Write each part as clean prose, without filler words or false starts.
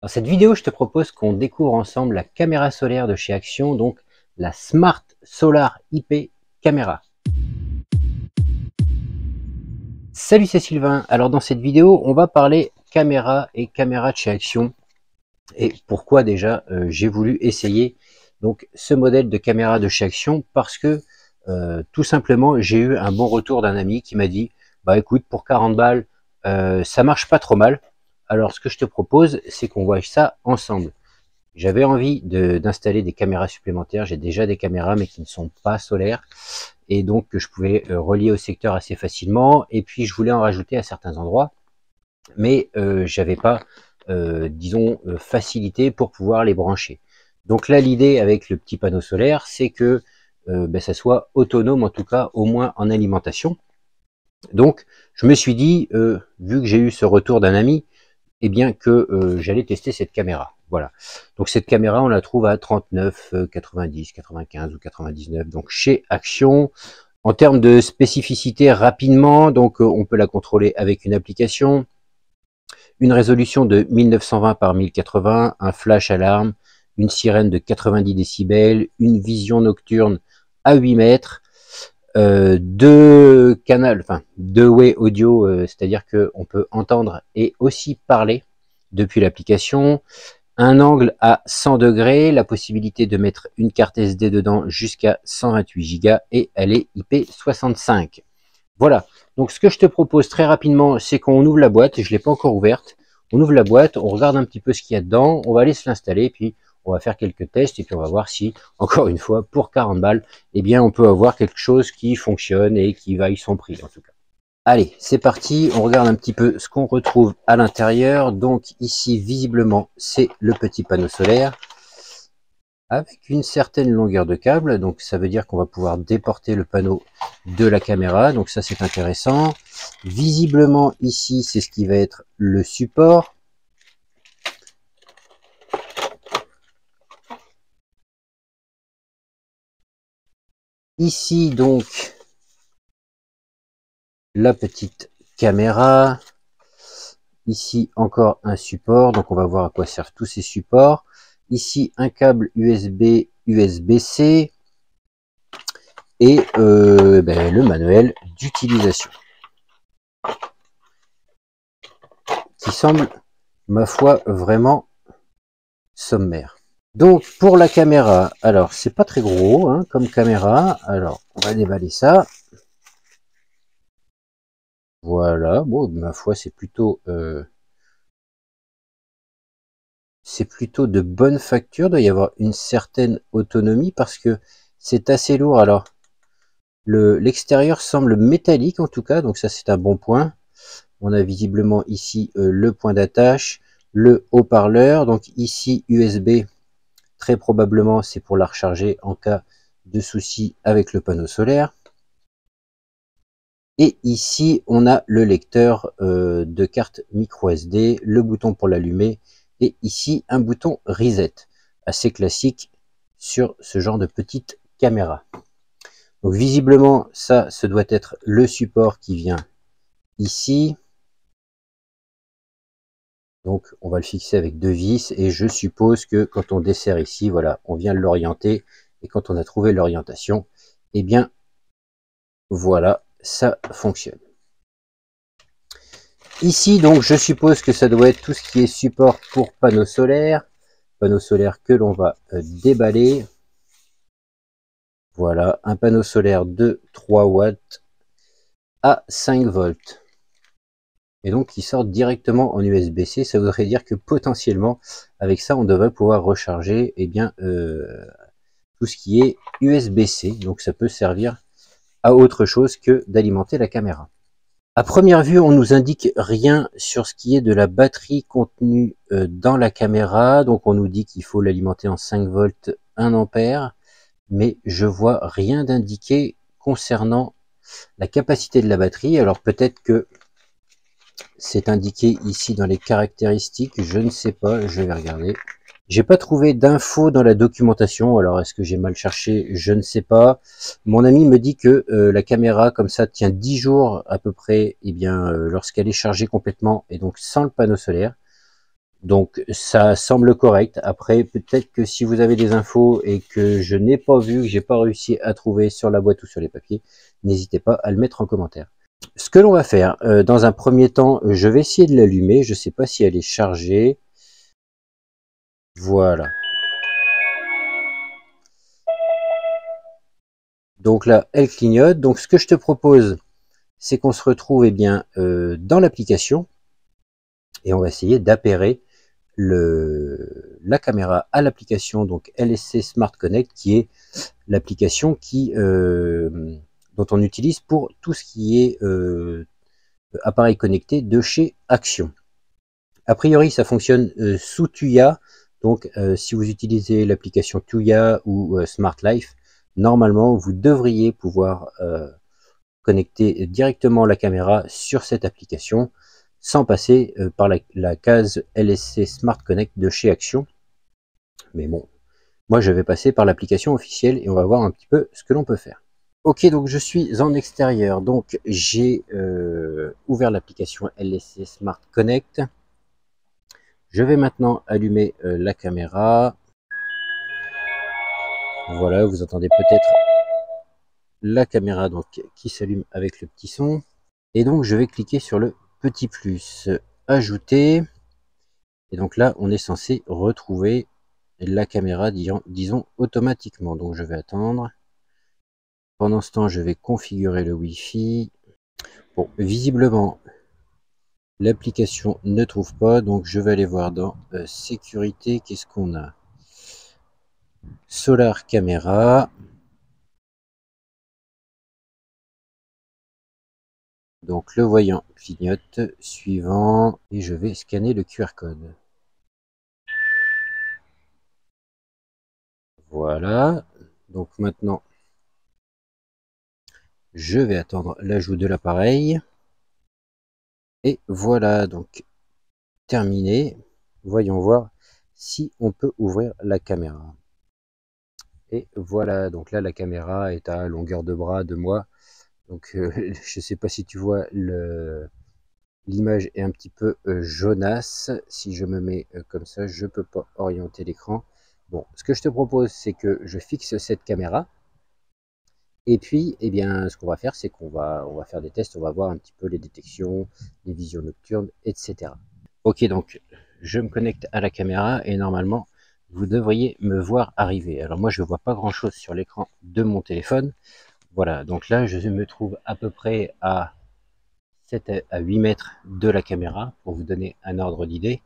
Dans cette vidéo, je te propose qu'on découvre ensemble la caméra solaire de chez Action, donc la Smart Solar IP Camera. Salut, c'est Sylvain. Alors dans cette vidéo, on va parler caméra et caméra de chez Action. Et pourquoi déjà j'ai voulu essayer donc ce modèle de caméra de chez Action, parce que tout simplement j'ai eu un bon retour d'un ami qui m'a dit bah écoute, pour 40 balles ça marche pas trop mal. Alors ce que je te propose, c'est qu'on voit ça ensemble. J'avais envie d'installer des caméras supplémentaires. J'ai déjà des caméras mais qui ne sont pas solaires et donc que je pouvais relier au secteur assez facilement. Et puis je voulais en rajouter à certains endroits, mais j'avais pas disons facilité pour pouvoir les brancher. Donc là, l'idée avec le petit panneau solaire, c'est que ça soit autonome, en tout cas au moins en alimentation. Donc je me suis dit, vu que j'ai eu ce retour d'un ami, eh bien que j'allais tester cette caméra. Voilà. Donc cette caméra, on la trouve à 39, 90, 95 ou 99. Donc chez Action. En termes de spécificité, rapidement, donc on peut la contrôler avec une application, une résolution de 1920 par 1080, un flash alarme, une sirène de 90 décibels, une vision nocturne à 8 mètres, deux canaux, enfin deux way audio, c'est-à-dire qu'on peut entendre et aussi parler depuis l'application, un angle à 100 degrés, la possibilité de mettre une carte SD dedans jusqu'à 128 Go et elle est IP65. Voilà, donc ce que je te propose très rapidement, c'est qu'on ouvre la boîte, je ne l'ai pas encore ouverte, on ouvre la boîte, on regarde un petit peu ce qu'il y a dedans, on va aller se l'installer, puis on va faire quelques tests, et puis on va voir si, encore une fois, pour 40 balles, eh bien on peut avoir quelque chose qui fonctionne et qui vaille son prix en tout cas. Allez, c'est parti, on regarde un petit peu ce qu'on retrouve à l'intérieur. Donc ici, visiblement, c'est le petit panneau solaire avec une certaine longueur de câble. Donc ça veut dire qu'on va pouvoir déporter le panneau de la caméra. Donc ça, c'est intéressant. Visiblement, ici, c'est ce qui va être le support. Ici, donc, la petite caméra. Ici, encore un support. Donc on va voir à quoi servent tous ces supports. Ici, un câble USB, USB-C et le manuel d'utilisation qui semble, ma foi, vraiment sommaire. Donc pour la caméra, alors c'est pas très gros hein, comme caméra. Alors on va déballer ça. Voilà, bon, ma foi, c'est plutôt de bonne facture. Il doit y avoir une certaine autonomie parce que c'est assez lourd. Alors l'extérieur semble métallique en tout cas, donc ça c'est un bon point. On a visiblement ici le point d'attache, le haut-parleur, donc ici USB, très probablement c'est pour la recharger en cas de souci avec le panneau solaire. Et ici on a le lecteur de carte micro SD, le bouton pour l'allumer, et ici un bouton reset, assez classique sur ce genre de petite caméra. Donc visiblement ça, ce doit être le support qui vient ici. Donc on va le fixer avec deux vis et je suppose que quand on desserre ici, voilà, on vient l'orienter et quand on a trouvé l'orientation, eh bien voilà, ça fonctionne. Ici donc je suppose que ça doit être tout ce qui est support pour panneaux solaires que l'on va déballer. Voilà, un panneau solaire de 3 watts à 5 volts. Et donc qui sort directement en USB-C, ça voudrait dire que potentiellement avec ça on devrait pouvoir recharger tout ce qui est USB-C, donc ça peut servir à autre chose que d'alimenter la caméra. À première vue, on nous indique rien sur ce qui est de la batterie contenue dans la caméra, donc on nous dit qu'il faut l'alimenter en 5 volts 1 ampère, mais je vois rien d'indiqué concernant la capacité de la batterie. Alors peut-être que c'est indiqué ici dans les caractéristiques, je ne sais pas, je vais regarder. J'ai pas trouvé d'infos dans la documentation, alors est-ce que j'ai mal cherché, je ne sais pas. Mon ami me dit que la caméra comme ça tient 10 jours à peu près, lorsqu'elle est chargée complètement et donc sans le panneau solaire. Donc ça semble correct. Après, peut-être que si vous avez des infos et que je n'ai pas vu, que j'ai pas réussi à trouver sur la boîte ou sur les papiers, n'hésitez pas à le mettre en commentaire. Ce que l'on va faire, dans un premier temps, je vais essayer de l'allumer. Je ne sais pas si elle est chargée. Voilà. Donc là, elle clignote. Donc ce que je te propose, c'est qu'on se retrouve bien dans l'application et on va essayer d'appairer la caméra à l'application donc LSC Smart Connect, qui est l'application dont on utilise pour tout ce qui est appareil connecté de chez Action. A priori, ça fonctionne sous Tuya. Donc, si vous utilisez l'application Tuya ou Smart Life, normalement, vous devriez pouvoir connecter directement la caméra sur cette application sans passer par la case LSC Smart Connect de chez Action. Mais bon, moi, je vais passer par l'application officielle et on va voir un petit peu ce que l'on peut faire. Ok, donc je suis en extérieur. Donc, j'ai ouvert l'application LSC Smart Connect. Je vais maintenant allumer la caméra. Voilà, vous entendez peut-être la caméra donc qui s'allume avec le petit son. Et donc je vais cliquer sur le petit plus, ajouter. Et donc là, on est censé retrouver la caméra, disons automatiquement. Donc je vais attendre. Pendant ce temps, je vais configurer le Wi-Fi. Bon, visiblement, l'application ne trouve pas. Donc je vais aller voir dans sécurité. Qu'est-ce qu'on a? Solar caméra. Donc le voyant clignote, suivant, et je vais scanner le QR code. Voilà, donc maintenant, je vais attendre l'ajout de l'appareil. Et voilà, donc terminé. Voyons voir si on peut ouvrir la caméra. Et voilà, donc là la caméra est à longueur de bras de moi. Donc je ne sais pas si tu vois, l'image est un petit peu jaunasse. Si je me mets comme ça, je ne peux pas orienter l'écran. Bon, ce que je te propose, c'est que je fixe cette caméra. Et puis, eh bien, ce qu'on va faire, c'est on va faire des tests. On va voir un petit peu les détections, les visions nocturnes, etc. Ok, donc je me connecte à la caméra et normalement, vous devriez me voir arriver. Alors moi, je ne vois pas grand-chose sur l'écran de mon téléphone. Voilà, donc là, je me trouve à peu près à 7 à 8 mètres de la caméra, pour vous donner un ordre d'idée.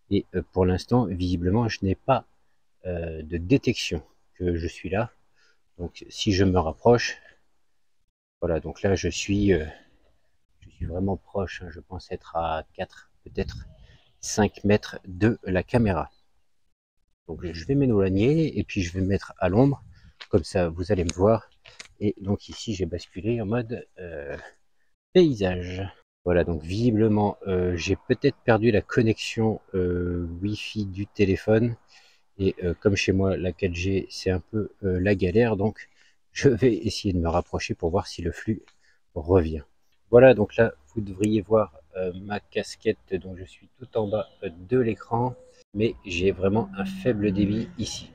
Et pour l'instant, visiblement, je n'ai pas de détection que je suis là. Donc si je me rapproche, voilà, donc là je suis vraiment proche, hein, je pense être à 4, peut-être 5 mètres de la caméra. Donc je vais m'éloigner et puis je vais me mettre à l'ombre, comme ça vous allez me voir. Et donc ici j'ai basculé en mode paysage. Voilà, donc visiblement, j'ai peut-être perdu la connexion Wi-Fi du téléphone. Et comme chez moi, la 4G, c'est un peu la galère. Donc, je vais essayer de me rapprocher pour voir si le flux revient. Voilà, donc là, vous devriez voir ma casquette. Donc, je suis tout en bas de l'écran. Mais j'ai vraiment un faible débit ici.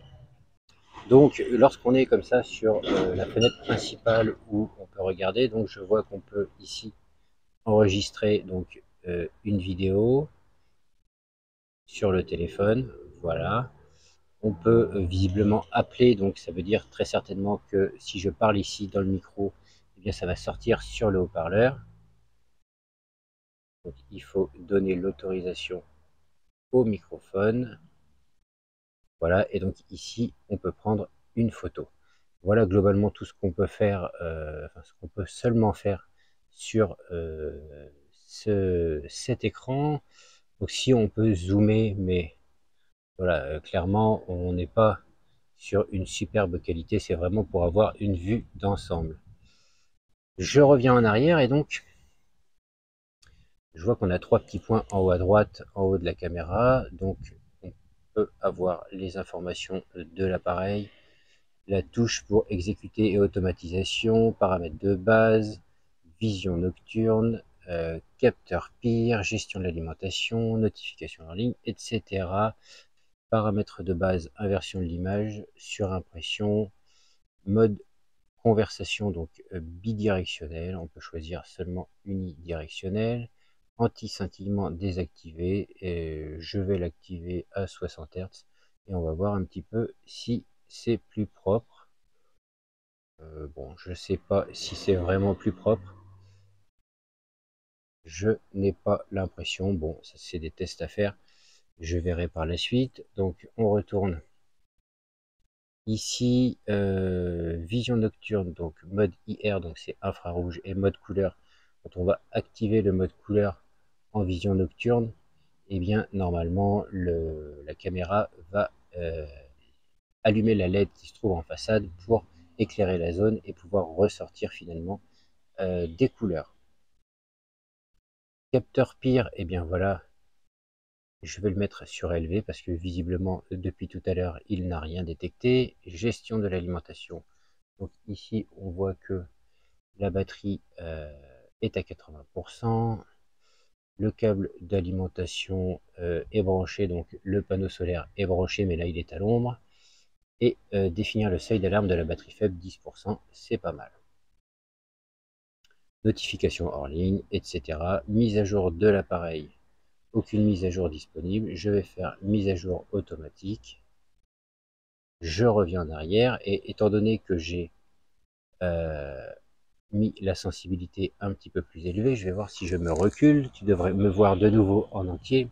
Donc, lorsqu'on est comme ça sur la fenêtre principale où on peut regarder, donc je vois qu'on peut ici enregistrer donc une vidéo sur le téléphone, voilà. On peut visiblement appeler, donc ça veut dire très certainement que si je parle ici dans le micro, eh bien ça va sortir sur le haut-parleur. Donc il faut donner l'autorisation au microphone, voilà. Et donc ici on peut prendre une photo. Voilà globalement tout ce qu'on peut faire, enfin, ce qu'on peut seulement faire sur cet écran. Donc si on peut zoomer, mais voilà, clairement on n'est pas sur une superbe qualité, c'est vraiment pour avoir une vue d'ensemble. Je reviens en arrière et donc je vois qu'on a 3 petits points en haut à droite, en haut de la caméra. Donc on peut avoir les informations de l'appareil, la touche pour exécuter et automatisation, paramètres de base, vision nocturne, capteur PIR, gestion de l'alimentation, notification en ligne, etc. Paramètres de base, inversion de l'image, surimpression, mode conversation, donc bidirectionnel, on peut choisir seulement unidirectionnel, anti-scintillement désactivé, et je vais l'activer à 60 Hz et on va voir un petit peu si c'est plus propre. Bon, je sais pas si c'est vraiment plus propre, je n'ai pas l'impression. Bon, ça c'est des tests à faire, je verrai par la suite. Donc on retourne ici, vision nocturne, donc mode IR, donc c'est infrarouge, et mode couleur. Quand on va activer le mode couleur en vision nocturne, et bien normalement la caméra va allumer la LED qui se trouve en façade pour éclairer la zone et pouvoir ressortir finalement des couleurs. Capteur PIR, et bien voilà, je vais le mettre sur élevé parce que visiblement depuis tout à l'heure il n'a rien détecté. Gestion de l'alimentation. Donc ici on voit que la batterie est à 80%. Le câble d'alimentation est branché, donc le panneau solaire est branché, mais là il est à l'ombre. Et définir le seuil d'alarme de la batterie faible, 10%, c'est pas mal. Notification hors ligne, etc. Mise à jour de l'appareil, aucune mise à jour disponible. Je vais faire mise à jour automatique. Je reviens en arrière et étant donné que j'ai mis la sensibilité un petit peu plus élevée, je vais voir si je me recule. Tu devrais me voir de nouveau en entier.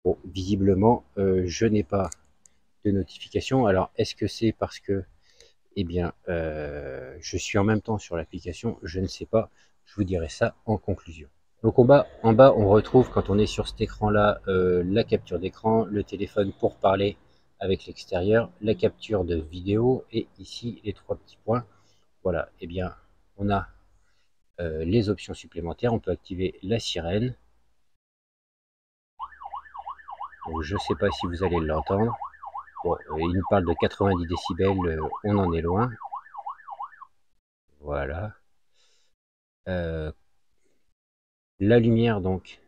Bon, visiblement, je n'ai pas de notification. Alors, est-ce que c'est parce que, eh bien, je suis en même temps sur l'application? Je ne sais pas. Je vous dirai ça en conclusion. Donc, en bas, on retrouve, quand on est sur cet écran-là, la capture d'écran, le téléphone pour parler avec l'extérieur, la capture de vidéo, et ici, les trois petits points. Voilà, eh bien, on a les options supplémentaires. On peut activer la sirène. Donc, je ne sais pas si vous allez l'entendre. Bon, il nous parle de 90 décibels, on en est loin. Voilà. La lumière, donc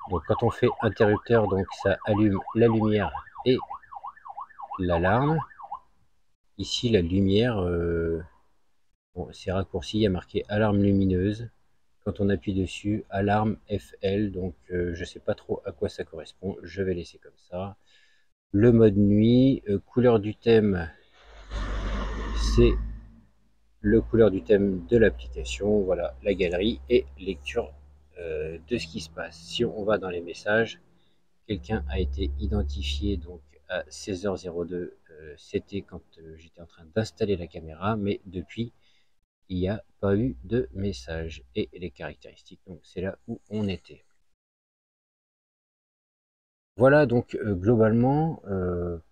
quand on fait interrupteur, donc ça allume la lumière et l'alarme. Ici, la lumière, bon, c'est raccourci, il y a marqué alarme lumineuse. Quand on appuie dessus, alarme FL, donc je sais pas trop à quoi ça correspond, je vais laisser comme ça. Le mode nuit, couleur du thème, c'est le couleur du thème de l'application, voilà, la galerie et lecture de ce qui se passe. Si on va dans les messages, quelqu'un a été identifié donc à 16h02, c'était quand j'étais en train d'installer la caméra, mais depuis, il n'y a pas eu de message. Et les caractéristiques, donc c'est là où on était. Voilà, donc globalement,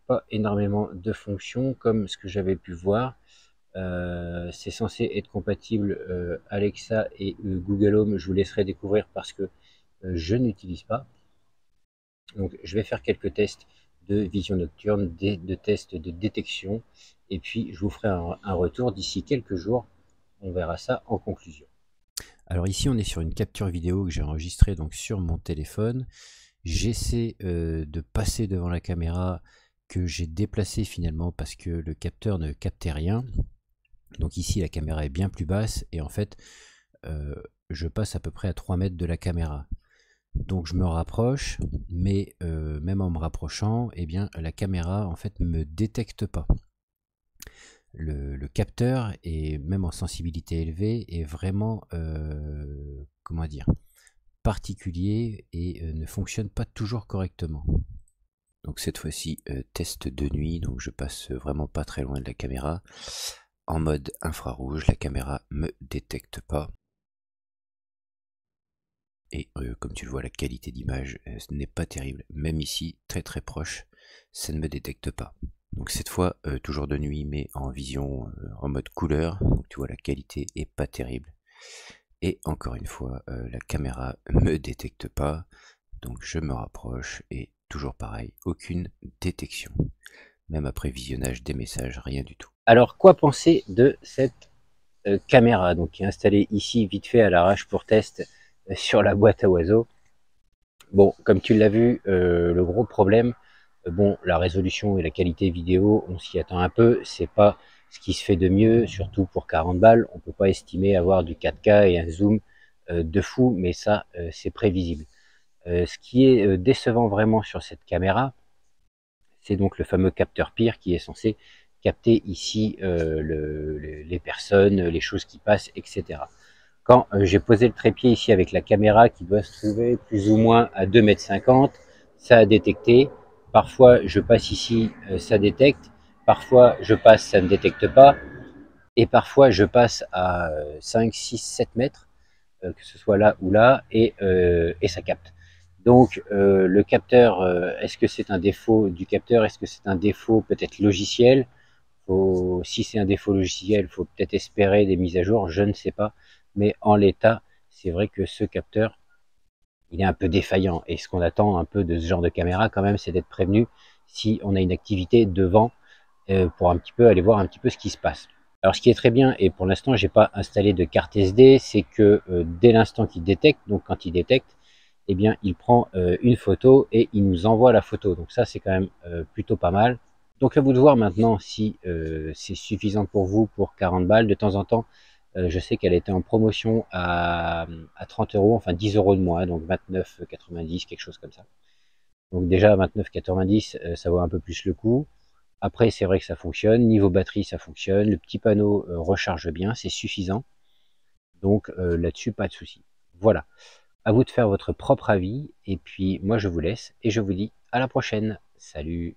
pas énormément de fonctions comme ce que j'avais pu voir. C'est censé être compatible Alexa et Google Home. Je vous laisserai découvrir parce que je n'utilise pas. Donc je vais faire quelques tests de vision nocturne, de tests de détection, et puis je vous ferai un retour d'ici quelques jours. On verra ça en conclusion. Alors ici on est sur une capture vidéo que j'ai enregistrée donc sur mon téléphone. J'essaie de passer devant la caméra que j'ai déplacée finalement parce que le capteur ne captait rien. Donc ici la caméra est bien plus basse et en fait je passe à peu près à 3 mètres de la caméra. Donc je me rapproche, mais même en me rapprochant, eh bien la caméra en fait me détecte pas. Le capteur, et même en sensibilité élevée, est vraiment comment dire, particulier et ne fonctionne pas toujours correctement. Donc cette fois-ci test de nuit, donc je passe vraiment pas très loin de la caméra. En mode infrarouge, la caméra me détecte pas. Et comme tu le vois, la qualité d'image n'est pas terrible. Même ici, très très proche, ça ne me détecte pas. Donc cette fois, toujours de nuit, mais en vision en mode couleur. Donc tu vois, la qualité est pas terrible. Et encore une fois, la caméra me détecte pas. Donc je me rapproche et toujours pareil, aucune détection. Même après visionnage des messages, rien du tout. Alors quoi penser de cette caméra, donc qui est installée ici vite fait à l'arrache pour test sur la boîte à oiseaux. Bon, comme tu l'as vu, le gros problème, bon, la résolution et la qualité vidéo, on s'y attend un peu, c'est pas ce qui se fait de mieux, surtout pour 40 balles, on peut pas estimer avoir du 4K et un zoom de fou, mais ça, c'est prévisible. Ce qui est décevant vraiment sur cette caméra, c'est donc le fameux capteur PIR qui est censé capter ici les personnes, les choses qui passent, etc. Quand j'ai posé le trépied ici avec la caméra qui doit se trouver plus ou moins à 2,50 m, ça a détecté. Parfois je passe ici, ça détecte. Parfois je passe, ça ne détecte pas. Et parfois je passe à 5, 6, 7 mètres, que ce soit là ou là, et ça capte. Donc le capteur, est-ce que c'est un défaut du capteur? Est-ce que c'est un défaut peut-être logiciel? Si c'est un défaut logiciel, il faut peut-être espérer des mises à jour, je ne sais pas. Mais en l'état, c'est vrai que ce capteur, il est un peu défaillant. Et ce qu'on attend un peu de ce genre de caméra quand même, c'est d'être prévenu si on a une activité devant pour un petit peu aller voir un petit peu ce qui se passe. Alors ce qui est très bien, et pour l'instant j'ai pas installé de carte SD, c'est que dès l'instant qu'il détecte, donc quand il détecte, eh bien il prend une photo et il nous envoie la photo. Donc ça c'est quand même plutôt pas mal. Donc à vous de voir maintenant si c'est suffisant pour vous pour 40 balles. De temps en temps, je sais qu'elle était en promotion à 30 euros, enfin 10 euros de moins, donc 29,90, quelque chose comme ça. Donc déjà 29,90, ça vaut un peu plus le coup. Après, c'est vrai que ça fonctionne. Niveau batterie, ça fonctionne. Le petit panneau recharge bien, c'est suffisant. Donc là-dessus, pas de souci. Voilà. À vous de faire votre propre avis. Et puis moi, je vous laisse et je vous dis à la prochaine. Salut!